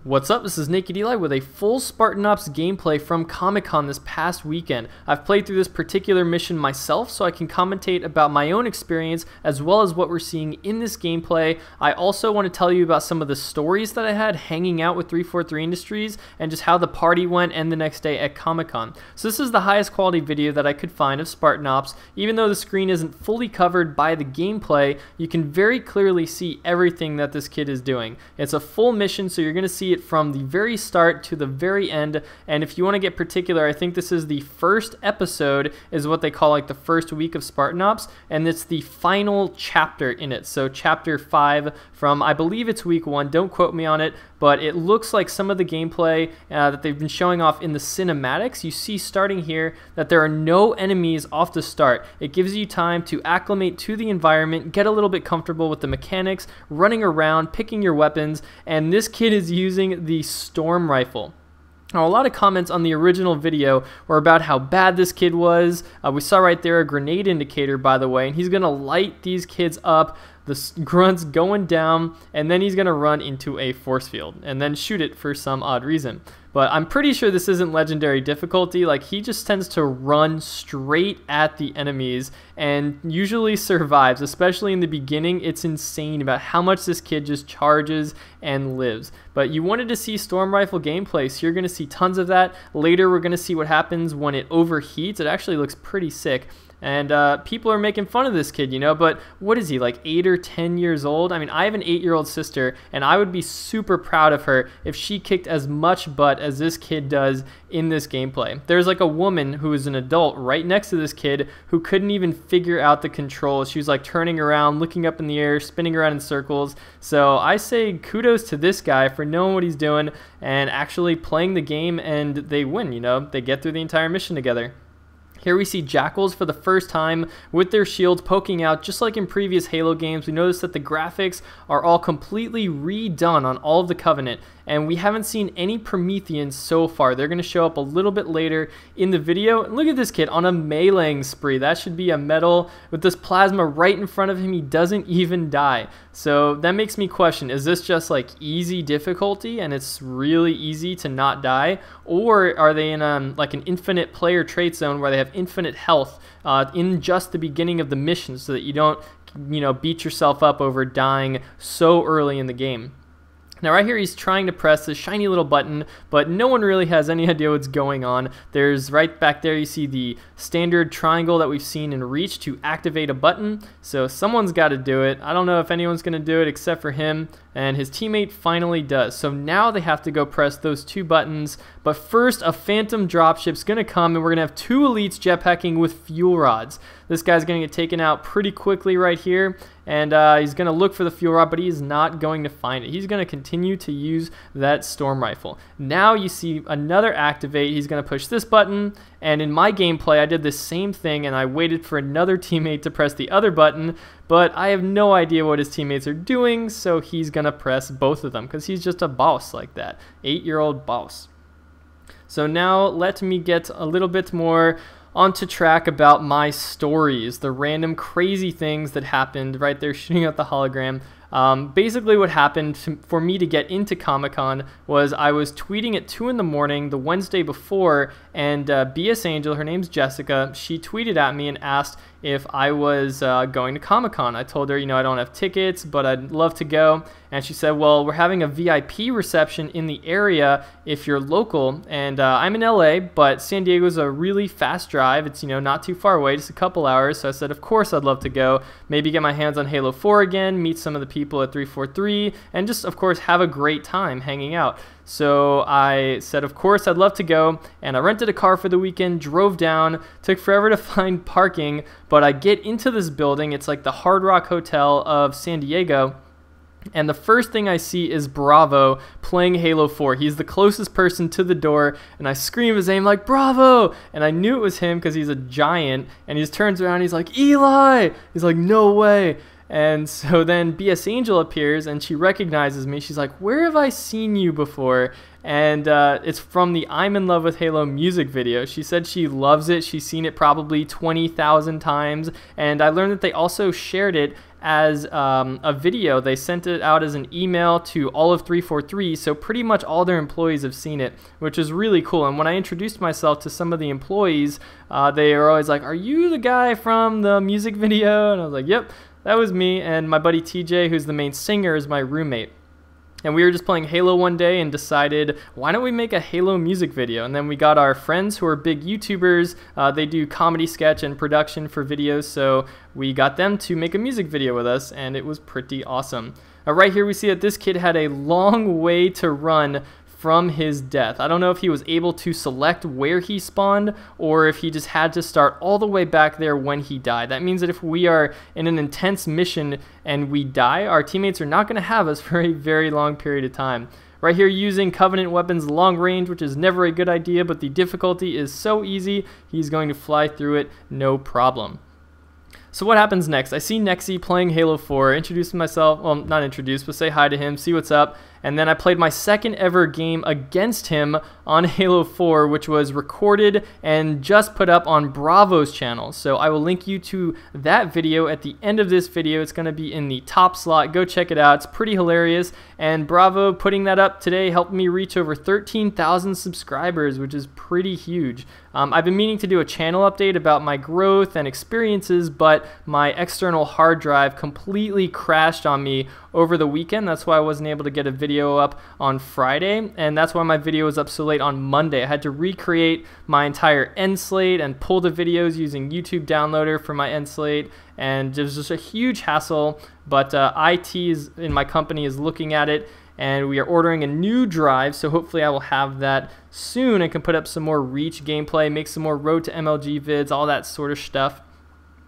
What's up, this is Nak3d Halo with a full Spartan Ops gameplay from Comic-Con this past weekend. I've played through this particular mission myself so I can commentate about my own experience as well as what we're seeing in this gameplay. I also want to tell you about some of the stories that I had hanging out with 343 Industries and just how the party went and the next day at Comic-Con. So this is the highest quality video that I could find of Spartan Ops. Even though the screen isn't fully covered by the gameplay, you can very clearly see everything that this kid is doing. It's a full mission, so you're going to see it from the very start to the very end. And if you want to get particular, I think this is the first episode, is what they call like the first week of Spartan Ops, and it's the final chapter in it. So chapter 5 from, I believe it's week 1, don't quote me on it, but it looks like some of the gameplay that they've been showing off in the cinematics. You see starting here that there are no enemies off the start. It gives you time to acclimate to the environment, get a little bit comfortable with the mechanics, running around, picking your weapons, and this kid is using the storm rifle. Now, a lot of comments on the original video were about how bad this kid was. We saw right there a grenade indicator, by the way, and he's going to light these kids up. The grunt's going down, and then he's going to run into a force field and then shoot it for some odd reason. But I'm pretty sure this isn't legendary difficulty. Like, he just tends to run straight at the enemies and usually survives, especially in the beginning. It's insane about how much this kid just charges and lives. But you wanted to see storm rifle gameplay, so you're going to see tons of that. Later, we're going to see what happens when it overheats. It actually looks pretty sick. And people are making fun of this kid, you know, but what is he, like 8 or 10 years old? I mean, I have an 8-year-old sister, and I would be super proud of her if she kicked as much butt as this kid does in this gameplay. There's like a woman who is an adult right next to this kid who couldn't even figure out the controls. She was like turning around, looking up in the air, spinning around in circles. So I say kudos to this guy for knowing what he's doing and actually playing the game, and they win, you know, they get through the entire mission together. Here we see jackals for the first time with their shields poking out, just like in previous Halo games. We notice that the graphics are all completely redone on all of the Covenant, and we haven't seen any Prometheans so far. They're going to show up a little bit later in the video. And look at this kid on a meleeing spree. That should be a medal. With this plasma right in front of him, he doesn't even die. So that makes me question, is this just like easy difficulty and it's really easy to not die? Or are they in like an infinite player trait zone where they have infinite health in just the beginning of the mission so that you don't, you know, beat yourself up over dying so early in the game? Now right here he's trying to press this shiny little button, but no one really has any idea what's going on. There's right back there, you see the standard triangle that we've seen in Reach to activate a button. So someone's got to do it. I don't know if anyone's going to do it except for him, and his teammate finally does. So now they have to go press those 2 buttons. But first, a phantom dropship's going to come, and we're going to have 2 elites jetpacking with fuel rods. This guy's going to get taken out pretty quickly right here, and he's going to look for the fuel rod, but he is not going to find it. He's going to continue to use that storm rifle. Now you see another activate. He's going to push this button, and in my gameplay, I did the same thing, and I waited for another teammate to press the other button, but I have no idea what his teammates are doing, so he's going to press both of them because he's just a boss like that, 8-year-old boss. So now let me get a little bit more onto track about my stories, the random crazy things that happened right there shooting out the hologram. Basically what happened for me to get into Comic-Con was I was tweeting at 2 in the morning the Wednesday before, and BS Angel, her name's Jessica, she tweeted at me and asked if I was going to Comic-Con. I told her, you know, I don't have tickets, but I'd love to go. And she said, well, we're having a VIP reception in the area if you're local. And I'm in LA, but San Diego's a really fast drive. It's, you know, not too far away, just a couple hours. So I said, of course I'd love to go. Maybe get my hands on Halo 4 again, meet some of the people at 343, and just, of course, have a great time hanging out. So I said, of course, I'd love to go, and I rented a car for the weekend, drove down, took forever to find parking, but I get into this building. It's like the Hard Rock Hotel of San Diego, and the first thing I see is Bravo playing Halo 4. He's the closest person to the door, and I scream his name like, Bravo! And I knew it was him because he's a giant, and he just turns around, and he's like, Eli! He's like, no way! And so then BS Angel appears, and she recognizes me. She's like, where have I seen you before? And it's from the I'm in Love with Halo music video. She said she loves it. She's seen it probably 20,000 times. And I learned that they also shared it as a video. They sent it out as an email to all of 343, so pretty much all their employees have seen it, which is really cool. And when I introduced myself to some of the employees, they were always like, "Are you the guy from the music video?" And I was like, "Yep, that was me." And my buddy TJ, who's the main singer, is my roommate. And we were just playing Halo one day and decided, why don't we make a Halo music video? And then we got our friends who are big YouTubers. They do comedy sketch and production for videos, so we got them to make a music video with us, and it was pretty awesome. Right here we see that this kid had a long way to run from his death. I don't know if he was able to select where he spawned or if he just had to start all the way back there when he died. That means that if we are in an intense mission and we die, our teammates are not going to have us for a very long period of time. Right here, using Covenant weapons long range, which is never a good idea, but the difficulty is so easy, he's going to fly through it no problem. So what happens next? I see Nak3d playing Halo 4, introduce myself, well, not introduce, but say hi to him, see what's up, and then I played my second ever game against him on Halo 4, which was recorded and just put up on Bravo's channel. So I will link you to that video at the end of this video. It's going to be in the top slot. Go check it out. It's pretty hilarious, and Bravo putting that up today helped me reach over 13,000 subscribers, which is pretty huge. I've been meaning to do a channel update about my growth and experiences, but my external hard drive completely crashed on me over the weekend. That's why I wasn't able to get a video up on Friday, and that's why my video was up so late on Monday. I had to recreate my entire end slate and pull the videos using YouTube Downloader for my end slate, and it was just a huge hassle, but IT in my company is looking at it, and we are ordering a new drive, so hopefully I will have that soon and can put up some more Reach gameplay, make some more Road to MLG vids, all that sort of stuff.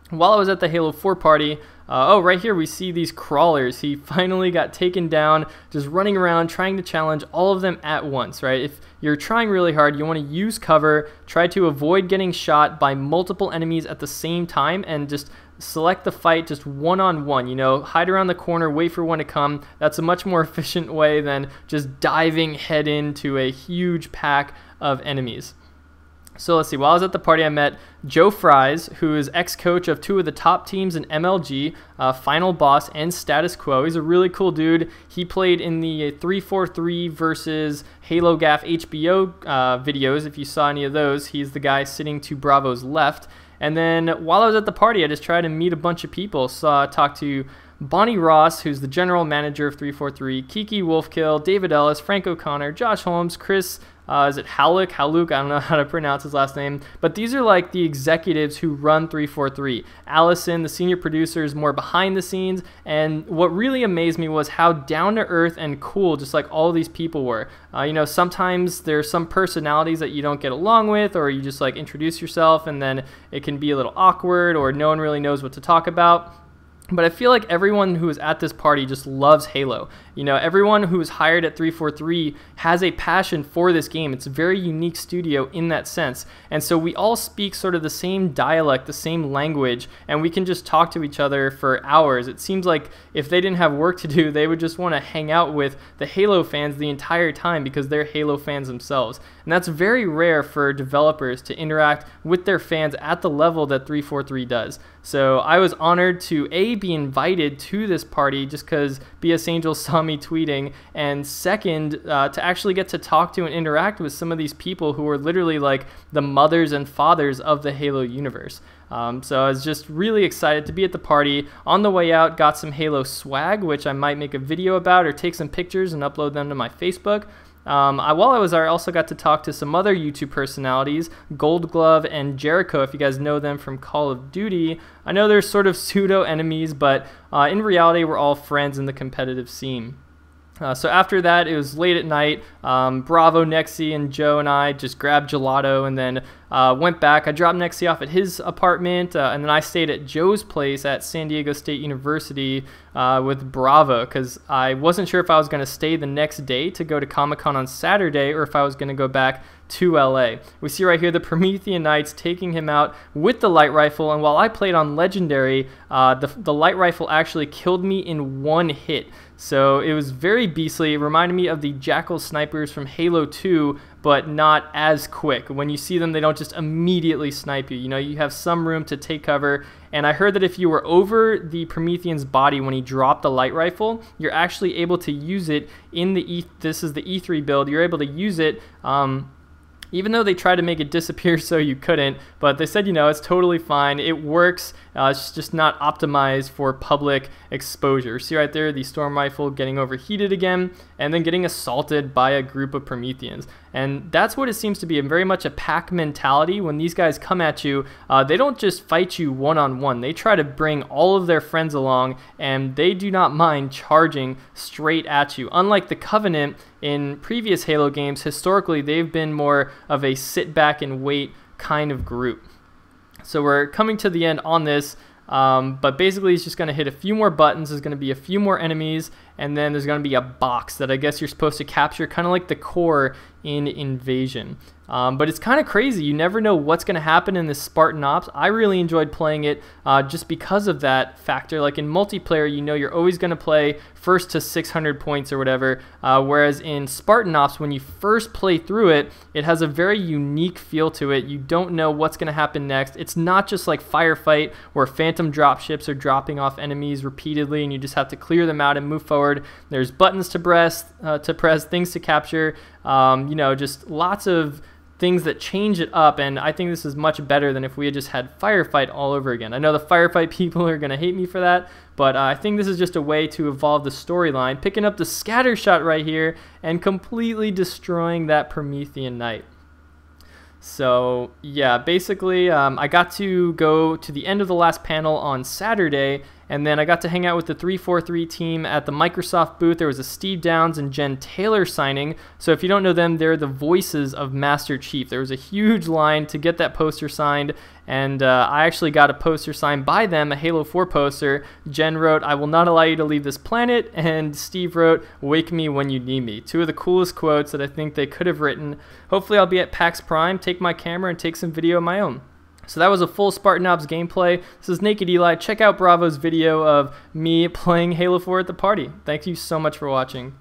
While I was at the Halo 4 party, right here we see these crawlers. He finally got taken down, just running around trying to challenge all of them at once, right? If you're trying really hard, you want to use cover, try to avoid getting shot by multiple enemies at the same time, and just select the fight just one-on-one, you know, hide around the corner, wait for one to come. That's a much more efficient way than just diving head into a huge pack of enemies. So let's see, while I was at the party, I met Joe Fries, who is ex-coach of two of the top teams in MLG, Final Boss and Status Quo. He's a really cool dude. He played in the 343 versus Halo Gaff HBO videos. If you saw any of those, he's the guy sitting to Bravo's left. And then while I was at the party, I just tried to meet a bunch of people. So I talked to Bonnie Ross, who's the general manager of 343, Kiki Wolfkill, David Ellis, Frank O'Connor, Josh Holmes, Chris, is it Haluk? I don't know how to pronounce his last name. But these are like the executives who run 343. Allison, the senior producer, is more behind the scenes. And what really amazed me was how down to earth and cool just like all these people were. You know, sometimes there's some personalities that you don't get along with, or you just like introduce yourself and then it can be a little awkward, or no one really knows what to talk about. But I feel like everyone who is at this party just loves Halo. You know, everyone who is hired at 343 has a passion for this game. It's a very unique studio in that sense. And so we all speak sort of the same dialect, the same language, and we can just talk to each other for hours. It seems like if they didn't have work to do, they would just want to hang out with the Halo fans the entire time because they're Halo fans themselves. And that's very rare for developers to interact with their fans at the level that 343 does. So I was honored to be invited to this party just because BS Angel saw me tweeting, and second, to actually get to talk to and interact with some of these people who are literally like the mothers and fathers of the Halo universe. So I was just really excited to be at the party. On the way out, got some Halo swag, which I might make a video about or take some pictures and upload them to my Facebook. While I was there, I also got to talk to some other YouTube personalities, Gold Glove and Jericho, if you guys know them from Call of Duty. I know they're sort of pseudo enemies, but in reality, we're all friends in the competitive scene. So after that, it was late at night. Bravo, Nak3d, and Joe and I just grabbed gelato and then went back. I dropped Nak3d off at his apartment, and then I stayed at Joe's place at San Diego State University with Bravo because I wasn't sure if I was going to stay the next day to go to Comic-Con on Saturday or if I was going to go back to LA. We see right here the Promethean Knights taking him out with the light rifle, and while I played on Legendary, the light rifle actually killed me in one hit. So it was very beastly. It reminded me of the Jackal snipers from Halo 2, but not as quick. When you see them, they don't just immediately snipe you. You know, you have some room to take cover. And I heard that if you were over the Promethean's body when he dropped the light rifle, you're actually able to use it in the this is the E3 build. You're able to use it even though they tried to make it disappear so you couldn't, but they said, you know, it's totally fine. It works. It's just not optimized for public exposure. See right there, the storm rifle getting overheated again, and then getting assaulted by a group of Prometheans. And that's what it seems to be, very much a pack mentality. When these guys come at you, they don't just fight you one-on-one. They try to bring all of their friends along, and they do not mind charging straight at you. Unlike the Covenant in previous Halo games, historically, they've been more of a sit back and wait kind of group. So we're coming to the end on this, but basically he's just going to hit a few more buttons. There's going to be a few more enemies, and then there's going to be a box that I guess you're supposed to capture, kind of like the core in Invasion. But it's kind of crazy. You never know what's going to happen in this Spartan Ops. I really enjoyed playing it just because of that factor. Like in multiplayer, you know you're always going to play first to 600 points or whatever, whereas in Spartan Ops, when you first play through it, it has a very unique feel to it. You don't know what's going to happen next. It's not just like Firefight where phantom dropships are dropping off enemies repeatedly and you just have to clear them out and move forward. There's buttons to press, things to capture, you know, just lots of things that change it up, and I think this is much better than if we had just had Firefight all over again. I know the Firefight people are going to hate me for that, but I think this is just a way to evolve the storyline, picking up the scatter shot right here and completely destroying that Promethean Knight. So yeah, basically I got to go to the end of the last panel on Saturday, and then I got to hang out with the 343 team at the Microsoft booth. There was a Steve Downs and Jen Taylor signing. So if you don't know them, they're the voices of Master Chief. There was a huge line to get that poster signed, and I actually got a poster signed by them, a Halo 4 poster. Jen wrote, "I will not allow you to leave this planet," and Steve wrote, "Wake me when you need me." Two of the coolest quotes that I think they could have written. Hopefully I'll be at PAX Prime, take my camera, and take some video of my own. So that was a full Spartan Ops gameplay. This is Naked Eli. Check out Bravo's video of me playing Halo 4 at the party. Thank you so much for watching.